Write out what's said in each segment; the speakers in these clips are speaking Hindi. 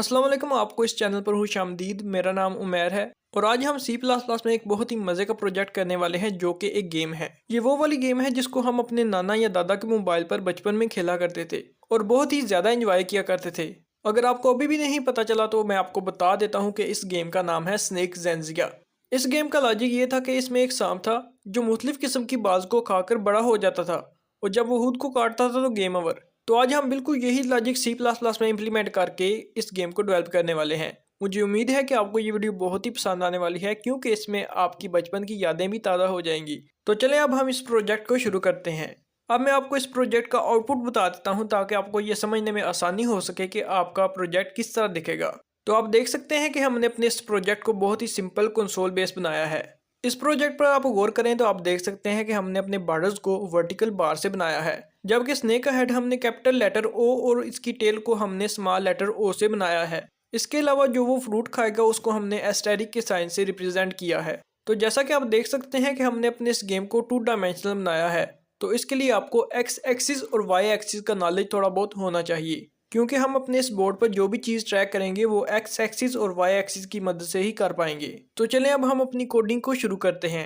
अस्सलाम वालेकुम। आपको इस चैनल पर खुश आमदीद। मेरा नाम उमैर है और आज हम सी प्लस प्लस में एक बहुत ही मज़े का प्रोजेक्ट करने वाले हैं जो कि एक गेम है। ये वो वाली गेम है जिसको हम अपने नाना या दादा के मोबाइल पर बचपन में खेला करते थे और बहुत ही ज़्यादा इंजॉय किया करते थे। अगर आपको अभी भी नहीं पता चला तो मैं आपको बता देता हूँ कि इस गेम का नाम है स्नेक ज़ेनज़िया। इस गेम का लॉजिक ये था कि इसमें एक सांप था जो मुख्तलिफ किस्म की बाज को खाकर बड़ा हो जाता था और जब वो खुद को काटता था तो गेम ओवर। तो आज हम बिल्कुल यही लॉजिक सी प्लस प्लस में इम्प्लीमेंट करके इस गेम को डेवलप करने वाले हैं। मुझे उम्मीद है कि आपको ये वीडियो बहुत ही पसंद आने वाली है क्योंकि इसमें आपकी बचपन की यादें भी ताज़ा हो जाएंगी। तो चलें अब हम इस प्रोजेक्ट को शुरू करते हैं। अब मैं आपको इस प्रोजेक्ट का आउटपुट बता देता हूँ ताकि आपको ये समझने में आसानी हो सके कि आपका प्रोजेक्ट किस तरह दिखेगा। तो आप देख सकते हैं कि हमने अपने इस प्रोजेक्ट को बहुत ही सिंपल कंसोल बेस बनाया है। इस प्रोजेक्ट पर आप गौर करें तो आप देख सकते हैं कि हमने अपने बॉर्डर्स को वर्टिकल बार से बनाया है, जबकि स्नेक का हेड हमने कैपिटल लेटर ओ और इसकी टेल को हमने स्मॉल लेटर ओ से बनाया है। इसके अलावा जो वो फ्रूट खाएगा उसको हमने एस्टेरिक के साइन से रिप्रेजेंट किया है। तो जैसा कि आप देख सकते हैं कि हमने अपने इस गेम को 2 डायमेंशनल बनाया है, तो इसके लिए आपको एक्स एक्सिस और वाई एक्सिस का नॉलेज थोड़ा बहुत होना चाहिए क्योंकि हम अपने इस बोर्ड पर जो भी चीज़ ट्रैक करेंगे वो एक्स एक्सिस और वाई एक्सिस की मदद से ही कर पाएंगे। तो चलें अब हम अपनी कोडिंग को शुरू करते हैं।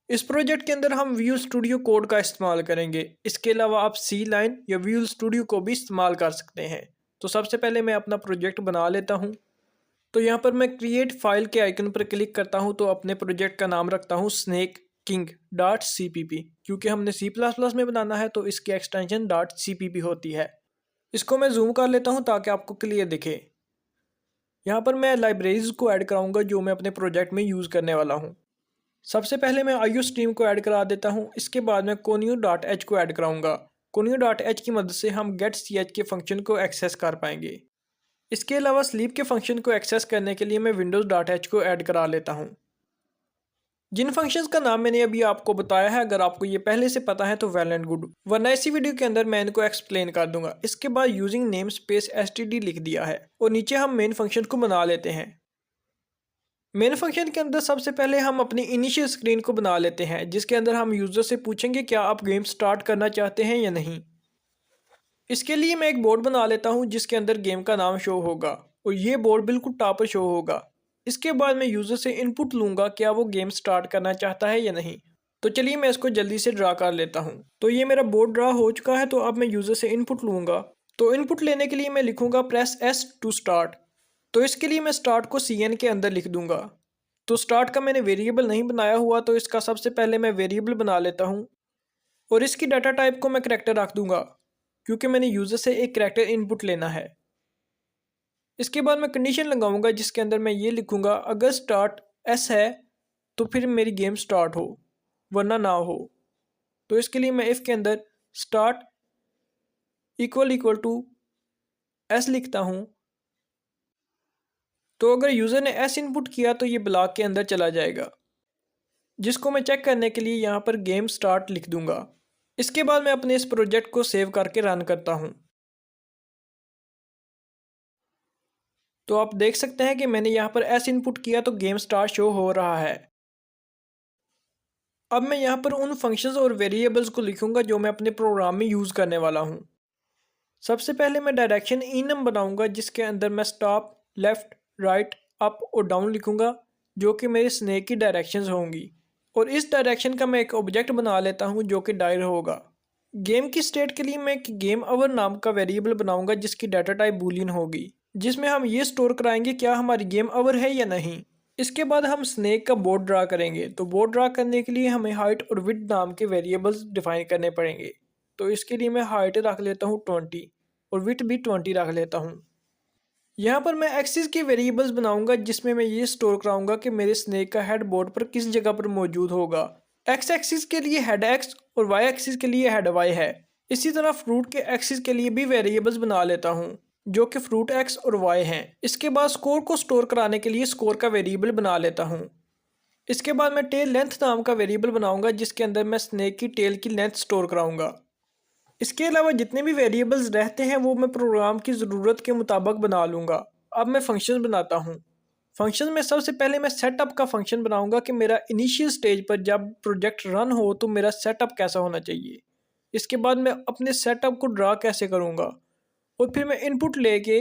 इस प्रोजेक्ट के अंदर हम विजुअल स्टूडियो कोड का इस्तेमाल करेंगे। इसके अलावा आप सी लाइन या विजुअल स्टूडियो को भी इस्तेमाल कर सकते हैं। तो सबसे पहले मैं अपना प्रोजेक्ट बना लेता हूँ। तो यहाँ पर मैं क्रिएट फाइल के आइकन पर क्लिक करता हूँ तो अपने प्रोजेक्ट का नाम रखता हूँ snake king dot C P P. क्योंकि हमने सी प्लस प्लस में बनाना है तो इसकी extension dot C P P होती है। इसको मैं जूम कर लेता हूँ ताकि आपको क्लियर दिखे। यहाँ पर मैं लाइब्रेरीज को ऐड कराऊंगा जो मैं अपने प्रोजेक्ट में यूज़ करने वाला हूँ। सबसे पहले मैं आईओ स्ट्रीम को ऐड करा देता हूँ। इसके बाद मैं कोनियो डॉट एच को ऐड कराऊंगा। कोनियो डॉट एच की मदद से हम गेट सी एच के फंक्शन को एक्सेस कर पाएंगे। इसके अलावा स्लीप के फंक्शन को एक्सेस करने के लिए मैं विंडोज़ डॉट एच को ऐड करा लेता हूँ। जिन फंक्शंस का नाम मैंने अभी आपको बताया है, अगर आपको ये पहले से पता है तो वेल एंड गुड, वरना इसी वीडियो के अंदर मैं इनको एक्सप्लेन कर दूंगा। इसके बाद यूजिंग नेम स्पेस एसटीडी लिख दिया है और नीचे हम मेन फंक्शन को बना लेते हैं। मेन फंक्शन के अंदर सबसे पहले हम अपनी इनिशियल स्क्रीन को बना लेते हैं जिसके अंदर हम यूज़र से पूछेंगे क्या आप गेम स्टार्ट करना चाहते हैं या नहीं। इसके लिए मैं एक बोर्ड बना लेता हूँ जिसके अंदर गेम का नाम शो होगा और ये बोर्ड बिल्कुल टॉप पर शो होगा। इसके बाद मैं यूज़र से इनपुट लूँगा क्या वो गेम स्टार्ट करना चाहता है या नहीं। तो चलिए मैं इसको जल्दी से ड्रा कर लेता हूँ। तो ये मेरा बोर्ड ड्रा हो चुका है। तो अब मैं यूज़र से इनपुट लूँगा। तो इनपुट लेने के लिए मैं लिखूँगा प्रेस एस टू स्टार्ट। तो इसके लिए मैं स्टार्ट को सी एन के अंदर लिख दूँगा। तो स्टार्ट का मैंने वेरिएबल नहीं बनाया हुआ तो इसका सबसे पहले मैं वेरिएबल बना लेता हूँ और इसकी डाटा टाइप को मैं करैक्टर रख दूँगा क्योंकि मैंने यूज़र से एक करैक्टर इनपुट लेना है। इसके बाद मैं कंडीशन लगाऊंगा जिसके अंदर मैं ये लिखूंगा अगर स्टार्ट एस है तो फिर मेरी गेम स्टार्ट हो, वरना ना हो। तो इसके लिए मैं इफ़ के अंदर start equal equal to S लिखता हूँ। तो अगर यूज़र ने एस इनपुट किया तो ये ब्लॉक के अंदर चला जाएगा, जिसको मैं चेक करने के लिए यहाँ पर गेम स्टार्ट लिख दूंगा। इसके बाद मैं अपने इस प्रोजेक्ट को सेव करके रन करता हूँ। तो आप देख सकते हैं कि मैंने यहाँ पर एस इनपुट किया तो गेम स्टार्ट शो हो रहा है। अब मैं यहाँ पर उन फंक्शंस और वेरिएबल्स को लिखूंगा जो मैं अपने प्रोग्राम में यूज़ करने वाला हूँ। सबसे पहले मैं डायरेक्शन इनम बनाऊंगा जिसके अंदर मैं स्टॉप, लेफ़्ट, राइट, अप और डाउन लिखूंगा जो कि मेरे स्नेक की डायरेक्शंस होंगी। और इस डायरेक्शन का मैं एक ऑब्जेक्ट बना लेता हूँ जो कि डायर होगा। गेम की स्टेट के लिए मैं एक गेम ओवर नाम का वेरिएबल बनाऊंगा जिसकी डाटा टाइप बूलियन होगी, जिसमें हम ये स्टोर कराएंगे क्या हमारी गेम ओवर है या नहीं। इसके बाद हम स्नेक का बोर्ड ड्रा करेंगे। तो बोर्ड ड्रा करने के लिए हमें हाइट और विड्थ नाम के वेरिएबल्स डिफाइन करने पड़ेंगे। तो इसके लिए मैं हाइट रख लेता हूँ 20 और विड्थ भी 20 रख लेता हूँ। यहाँ पर मैं एक्सिस के वेरिएबल्स बनाऊंगा जिसमें मैं ये स्टोर कराऊंगा कि मेरे स्नेक का हेड बोर्ड पर किस जगह पर मौजूद होगा। एक्स एक्सिस के लिए हेड एक्स और वाई एक्सिस के लिए हेड वाई है। इसी तरह फ्रूट के एक्सिस के लिए भी वेरिएबल्स बना लेता हूँ जो कि फ्रूट एक्स और वाई हैं। इसके बाद स्कोर को स्टोर कराने के लिए स्कोर का वेरिएबल बना लेता हूँ। इसके बाद मैं टेल लेंथ नाम का वेरिएबल बनाऊंगा जिसके अंदर मैं स्नेक की टेल की लेंथ स्टोर कराऊंगा। इसके अलावा जितने भी वेरिएबल्स रहते हैं वो मैं प्रोग्राम की ज़रूरत के मुताबिक बना लूँगा। अब मैं फंक्शन बनाता हूँ। फंक्शन में सबसे पहले मैं सेटअप का फंक्शन बनाऊंगा कि मेरा इनिशियल स्टेज पर जब प्रोजेक्ट रन हो तो मेरा सेटअप कैसा होना चाहिए। इसके बाद मैं अपने सेटअप को ड्रा कैसे करूँगा और फिर मैं इनपुट लेके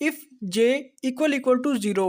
if j = 0۔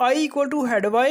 I = head y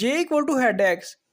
j = head x۔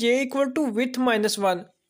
j = width -1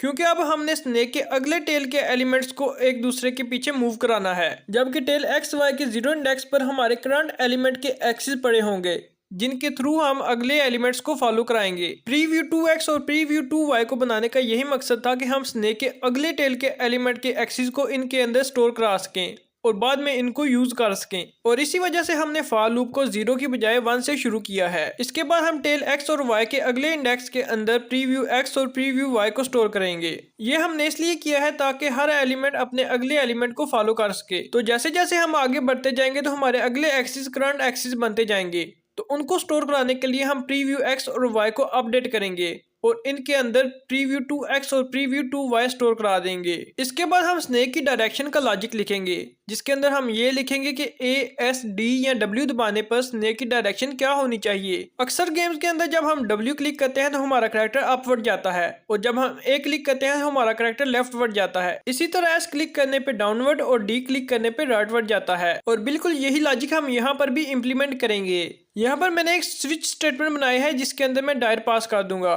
क्योंकि अब हमने स्नेक के अगले टेल के एलिमेंट्स को एक दूसरे के पीछे मूव कराना है, जबकि टेल एक्स वाई के 0 इंडेक्स पर हमारे करंट एलिमेंट के एक्सिस पड़े होंगे, जिनके थ्रू हम अगले एलिमेंट्स को फॉलो कराएंगे। प्रीव्यू 2x और प्रीव्यू 2y को बनाने का यही मकसद था कि हम स्नेक के अगले टेल के एलिमेंट के एक्सिस को इनके अंदर स्टोर करा सकें और बाद में इनको यूज कर सकें, और इसी वजह से हमने फॉर लूप को 0 की बजाय 1 से शुरू किया है। इसके बाद हम टेल x और y के अगले इंडेक्स के अंदर प्रीव्यू x और प्रीव्यू y को स्टोर करेंगे। ये हमने इसलिए किया है ताकि हर एलिमेंट अपने अगले एलिमेंट को फॉलो कर सके। तो जैसे जैसे हम आगे बढ़ते जाएंगे तो हमारे अगले एक्सिस करंट एक्सिस बनते जाएंगे, तो उनको स्टोर कराने के लिए हम प्रीव्यू x और y को अपडेट करेंगे और इनके अंदर प्रीव्यू 2x और प्रीव्यू 2y स्टोर करा देंगे। इसके बाद हम स्नेक की डायरेक्शन का लॉजिक लिखेंगे, जिसके अंदर हम ये लिखेंगे कि A, S, D या W दबाने पर स्नेक की डायरेक्शन क्या होनी चाहिए। अक्सर गेम्स के अंदर जब हम W क्लिक करते हैं तो हमारा कैरेक्टर अपवर्ड जाता है, और जब हम A क्लिक करते हैं तो हमारा कैरेक्टर लेफ्टवर्ड जाता है। इसी तरह S क्लिक करने पे डाउनवर्ड और D क्लिक करने पे राइटवर्ड जाता है, और बिल्कुल यही लॉजिक हम यहाँ पर भी इम्प्लीमेंट करेंगे। यहाँ पर मैंने एक स्विच स्टेटमेंट बनाया है, जिसके अंदर मैं डायर पास कर दूंगा,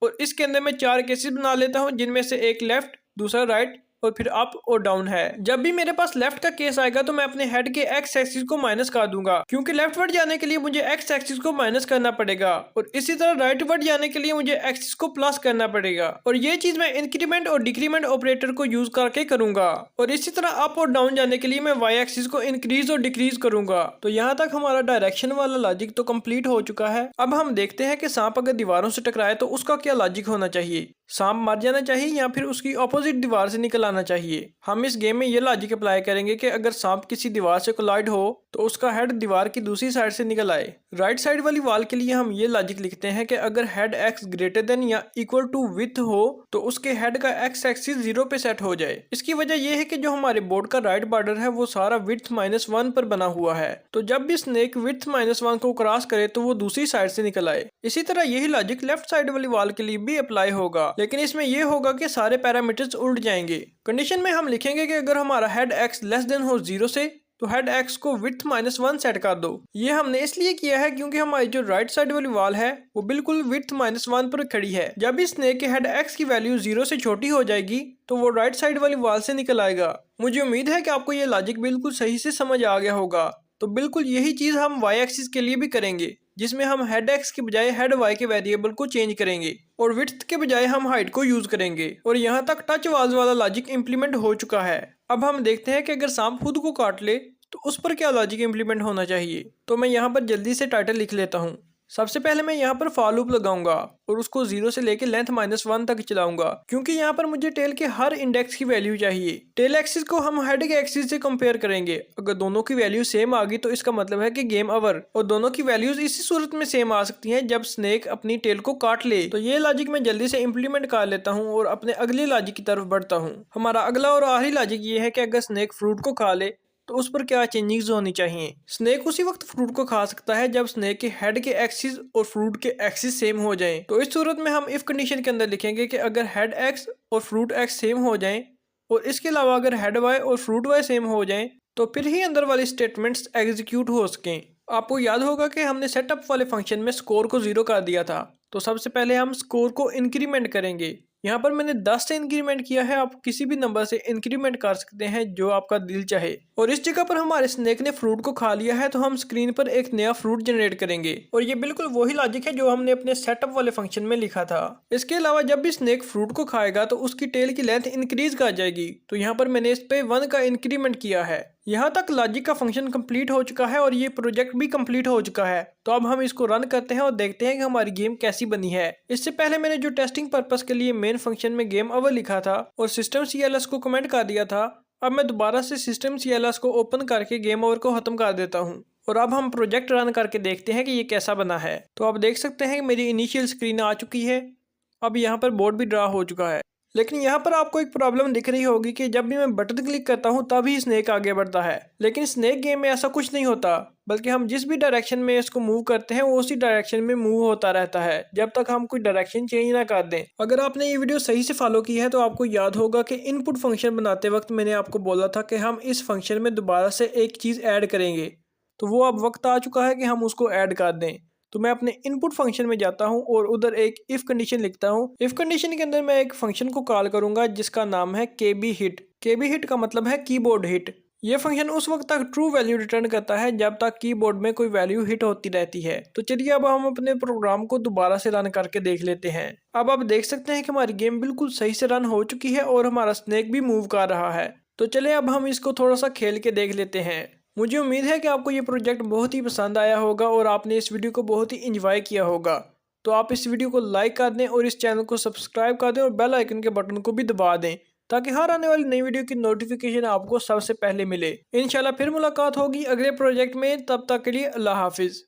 और इसके अंदर मैं 4 केसेस बना लेता हूं, जिनमें से एक लेफ्ट, दूसरा राइट और फिर अप और डाउन है। जब भी मेरे पास लेफ्ट का केस आएगा तो मैं अपने हेड के एक्स एक्सिस को माइनस कर दूंगा, क्योंकि लेफ्ट वर्ड जाने के लिए मुझे एक्स एक्सिस को माइनस करना पड़ेगा, और इसी तरह राइट वर्ड जाने के लिए मुझे एक्सिस को प्लस करना पड़ेगा, और ये चीज मैं इंक्रीमेंट और डिक्रीमेंट ऑपरेटर को यूज करके करूंगा। और इसी तरह अप और डाउन जाने के लिए मैं वाई एक्सिस को इंक्रीज और डिक्रीज करूंगा। तो यहाँ तक हमारा डायरेक्शन वाला लॉजिक तो कंप्लीट हो चुका है। अब हम देखते हैं कि सांप अगर दीवारों से टकराए तो उसका क्या लॉजिक होना चाहिए। सांप मर जाना चाहिए या फिर उसकी ऑपोजिट दीवार से निकल आना चाहिए। हम इस गेम में ये लॉजिक अप्लाई करेंगे कि अगर सांप किसी दीवार से कोलाइड हो तो उसका हेड दीवार की दूसरी साइड से निकल आए। राइट साइड वाली वॉल के लिए हम ये लॉजिक लिखते हैं कि अगर हेड एक्स ग्रेटर देन या इक्वल टू विथ हो तो उसके हेड का एक्स एक्सिस 0 पे सेट हो जाए। इसकी वजह यह है कि जो हमारे बोर्ड का राइट बॉर्डर है वो सारा विड्थ -1 पर बना हुआ है, तो जब भी स्नेक विड्थ -1 को क्रॉस करे तो वो दूसरी साइड से निकल आए। इसी तरह यही लॉजिक लेफ्ट साइड वाली वॉल के लिए भी अप्लाई होगा, लेकिन इसमें यह होगा कि सारे पैरामीटर्स उल्ट जाएंगे। कंडीशन में हम लिखेंगे कि अगर हमारा हेड एक्स लेस देन हो 0 से तो हेड एक्स को विड्थ -1 सेट कर दो। ये हमने इसलिए किया है क्योंकि हमारी जो राइट साइड वाली वॉल है वो बिल्कुल विड्थ -1 पर खड़ी है। जब भी स्नेक के हेड एक्स की वैल्यू 0 से छोटी हो जाएगी तो वो राइट साइड वाली वॉल से निकल आएगा। मुझे उम्मीद है कि आपको ये लॉजिक बिल्कुल सही से समझ आ गया होगा। तो बिल्कुल यही चीज हम वाई एक्सिस के लिए भी करेंगे, जिसमें हम हेड एक्स के बजाय हेड वाई के वेरिएबल को चेंज करेंगे और विड्थ के बजाय हम हाइट को यूज करेंगे। और यहाँ तक टच वाल्स वाला लॉजिक इम्प्लीमेंट हो चुका है। अब हम देखते हैं कि अगर सांप खुद को काट ले तो उस पर क्या लॉजिक इम्प्लीमेंट होना चाहिए। तो मैं यहाँ पर जल्दी से टाइटल लिख लेता हूँ। सबसे पहले मैं यहाँ पर फॉर लूप लगाऊंगा और उसको 0 से लेके लेंथ -1 तक चलाऊंगा, क्योंकि यहाँ पर मुझे टेल के हर इंडेक्स की वैल्यू चाहिए। टेल एक्सिस को हम हेड के एक्सिस से कंपेयर करेंगे। अगर दोनों की वैल्यू सेम आ गई तो इसका मतलब है कि गेम ओवर, और दोनों की वैल्यूज इसी सूरत में सेम आ सकती हैं जब स्नेक अपनी टेल को काट ले। तो ये लॉजिक मैं जल्दी से इम्प्लीमेंट कर लेता हूँ और अपने अगले लॉजिक की तरफ बढ़ता हूँ। हमारा अगला और आखिरी लॉजिक ये है कि अगर स्नेक फ्रूट को खा ले तो उस पर क्या चेंजिंग्स होनी चाहिए। स्नेक उसी वक्त फ्रूट को खा सकता है जब स्नेक के हेड के एक्सिस और फ्रूट के एक्सिस सेम हो जाएं। तो इस सूरत में हम इफ कंडीशन के अंदर लिखेंगे कि अगर हेड एक्स और फ्रूट एक्स सेम हो जाएं और इसके अलावा अगर हेड वाई और फ्रूट वाई सेम हो जाएं तो फिर ही अंदर वाली स्टेटमेंट्स एग्जीक्यूट हो सकें। आपको याद होगा कि हमने सेटअप वाले फंक्शन में स्कोर को 0 कर दिया था, तो सबसे पहले हम स्कोर को इंक्रीमेंट करेंगे। यहाँ पर मैंने 10 से इंक्रीमेंट किया है, आप किसी भी नंबर से इंक्रीमेंट कर सकते हैं जो आपका दिल चाहे। और इस जगह पर हमारे स्नेक ने फ्रूट को खा लिया है तो हम स्क्रीन पर एक नया फ्रूट जनरेट करेंगे, और ये बिल्कुल वही लॉजिक है जो हमने अपने सेटअप वाले फंक्शन में लिखा था। इसके अलावा जब भी स्नेक फ्रूट को खाएगा तो उसकी टेल की लेंथ इंक्रीज कर जाएगी, तो यहाँ पर मैंने इस पे 1 का इंक्रीमेंट किया है। यहाँ तक लॉजिक का फंक्शन कंप्लीट हो चुका है और ये प्रोजेक्ट भी कंप्लीट हो चुका है। तो अब हम इसको रन करते हैं और देखते हैं कि हमारी गेम कैसी बनी है। इससे पहले मैंने जो टेस्टिंग पर्पस के लिए मेन फंक्शन में गेम ओवर लिखा था और सिस्टम CLS को कमेंट कर दिया था, अब मैं दोबारा से सिस्टम CLS को ओपन करके गेम ओवर को खत्म कर देता हूँ। और अब हम प्रोजेक्ट रन करके देखते हैं कि ये कैसा बना है। तो आप देख सकते हैं कि मेरी इनिशियल स्क्रीन आ चुकी है। अब यहाँ पर बोर्ड भी ड्रा हो चुका है, लेकिन यहाँ पर आपको एक प्रॉब्लम दिख रही होगी कि जब भी मैं बटन क्लिक करता हूँ तभी स्नेक आगे बढ़ता है। लेकिन स्नेक गेम में ऐसा कुछ नहीं होता, बल्कि हम जिस भी डायरेक्शन में इसको मूव करते हैं वो उसी डायरेक्शन में मूव होता रहता है जब तक हम कोई डायरेक्शन चेंज ना कर दें। अगर आपने ये वीडियो सही से फॉलो की है तो आपको याद होगा कि इनपुट फंक्शन बनाते वक्त मैंने आपको बोला था कि हम इस फंक्शन में दोबारा से एक चीज़ ऐड करेंगे, तो वो अब वक्त आ चुका है कि हम उसको ऐड कर दें। तो मैं अपने इनपुट फंक्शन में जाता हूँ और उधर एक इफ कंडीशन लिखता हूँ। इफ कंडीशन के अंदर मैं एक फंक्शन को कॉल करूंगा जिसका नाम है KB हिट। KB हिट का मतलब है कीबोर्ड हिट। ये फंक्शन उस वक्त तक ट्रू वैल्यू रिटर्न करता है जब तक कीबोर्ड में कोई वैल्यू हिट होती रहती है। तो चलिए अब हम अपने प्रोग्राम को दोबारा से रन करके देख लेते हैं। अब आप देख सकते हैं कि हमारी गेम बिल्कुल सही से रन हो चुकी है और हमारा स्नेक भी मूव कर रहा है। तो चलिए अब हम इसको थोड़ा सा खेल के देख लेते हैं। मुझे उम्मीद है कि आपको ये प्रोजेक्ट बहुत ही पसंद आया होगा और आपने इस वीडियो को बहुत ही इंजॉय किया होगा। तो आप इस वीडियो को लाइक कर दें और इस चैनल को सब्सक्राइब कर दें और बेल आइकन के बटन को भी दबा दें ताकि हर आने वाली नई वीडियो की नोटिफिकेशन आपको सबसे पहले मिले। इंशाल्लाह फिर मुलाकात होगी अगले प्रोजेक्ट में, तब तक के लिए अल्लाह हाफिज।